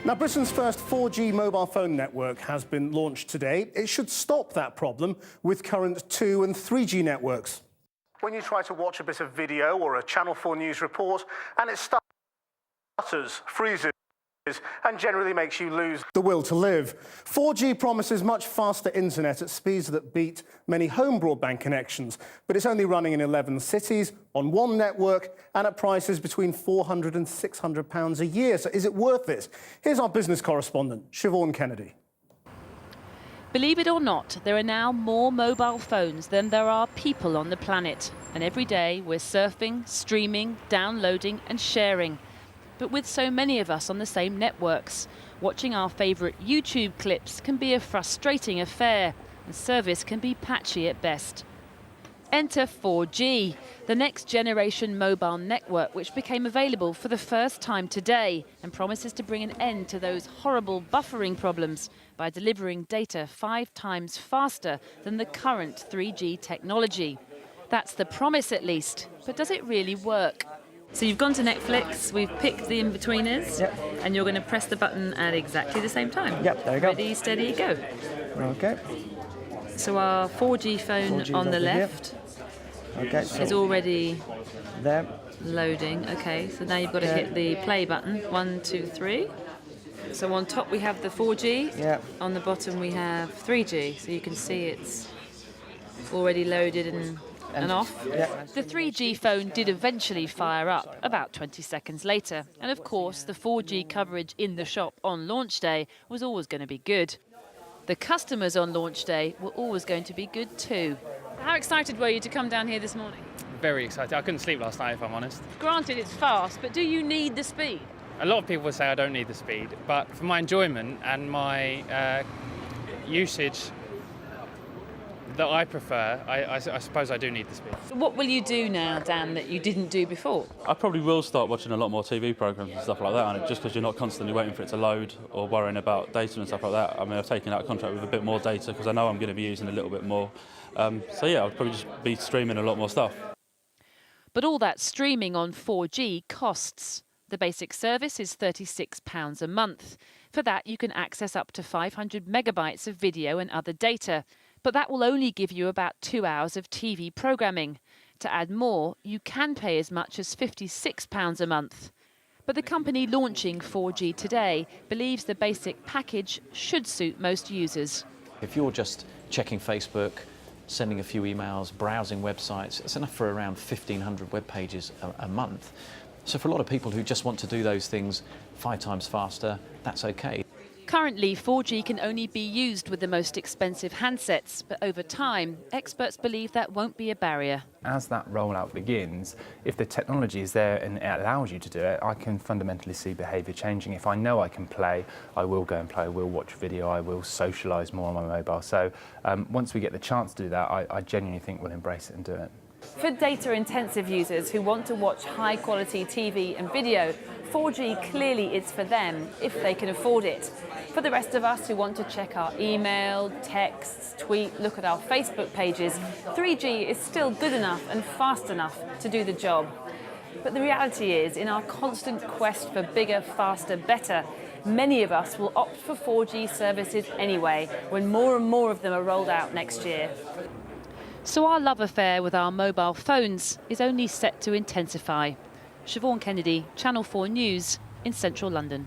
Now, Britain's first 4G mobile phone network has been launched today. It should stop that problem with current 2 and 3G networks. When you try to watch a bit of video or a Channel 4 news report and it stutters, freezes, and generally makes you lose the will to live. 4G promises much faster internet at speeds that beat many home broadband connections, but it's only running in 11 cities on one network and at prices between £400 and £600 a year. So is it worth it? Here's our business correspondent, Siobhan Kennedy. Believe it or not, there are now more mobile phones than there are people on the planet. And every day we're surfing, streaming, downloading and sharing. But with so many of us on the same networks, watching our favourite YouTube clips can be a frustrating affair, and service can be patchy at best. Enter 4G, the next generation mobile network which became available for the first time today and promises to bring an end to those horrible buffering problems by delivering data 5 times faster than the current 3G technology. That's the promise at least, but does it really work? So you've gone to Netflix, we've picked the in-betweeners, yep. And you're going to press the button at exactly the same time. Yep, there you go. Ready, steady, go. Okay. So our 4G phone 4G's on the over left okay, so is already there. loading. Okay, so now you've got to hit the play button. 1, 2, 3. So on top we have the 4G, Yep. On the bottom we have 3G. So you can see it's already loaded and off. Yep. The 3G phone did eventually fire up about 20 seconds later. And of course, the 4G coverage in the shop on launch day was always going to be good. The customers on launch day were always going to be good too. How excited were you to come down here this morning? Very excited. I couldn't sleep last night, if I'm honest. Granted, it's fast, but do you need the speed? A lot of people would say I don't need the speed, but for my enjoyment and my usage that I prefer, I suppose I do need the speed. What will you do now, Dan, that you didn't do before? I probably will start watching a lot more TV programmes and stuff like that on it, just because you're not constantly waiting for it to load or worrying about data and stuff like that. I mean, I've taken out a contract with a bit more data because I know I'm going to be using a little bit more. So yeah, I'll probably just be streaming a lot more stuff. But all that streaming on 4G costs. The basic service is £36 a month. For that, you can access up to 500 megabytes of video and other data. But that will only give you about 2 hours of TV programming. To add more, you can pay as much as £56 a month. But the company launching 4G today believes the basic package should suit most users. If you're just checking Facebook, sending a few emails, browsing websites, it's enough for around 1,500 web pages a month. So for a lot of people who just want to do those things 5 times faster, that's okay. Currently, 4G can only be used with the most expensive handsets, but over time, experts believe that won't be a barrier. As that rollout begins, if the technology is there and it allows you to do it, I can fundamentally see behaviour changing. If I know I can play, I will go and play, I will watch video, I will socialise more on my mobile. So once we get the chance to do that, I genuinely think we'll embrace it and do it. For data-intensive users who want to watch high-quality TV and video, 4G clearly is for them if they can afford it. For the rest of us who want to check our email, texts, tweet, look at our Facebook pages, 3G is still good enough and fast enough to do the job. But the reality is, in our constant quest for bigger, faster, better, many of us will opt for 4G services anyway, when more and more of them are rolled out next year. So our love affair with our mobile phones is only set to intensify. Siobhan Kennedy, Channel 4 News in central London.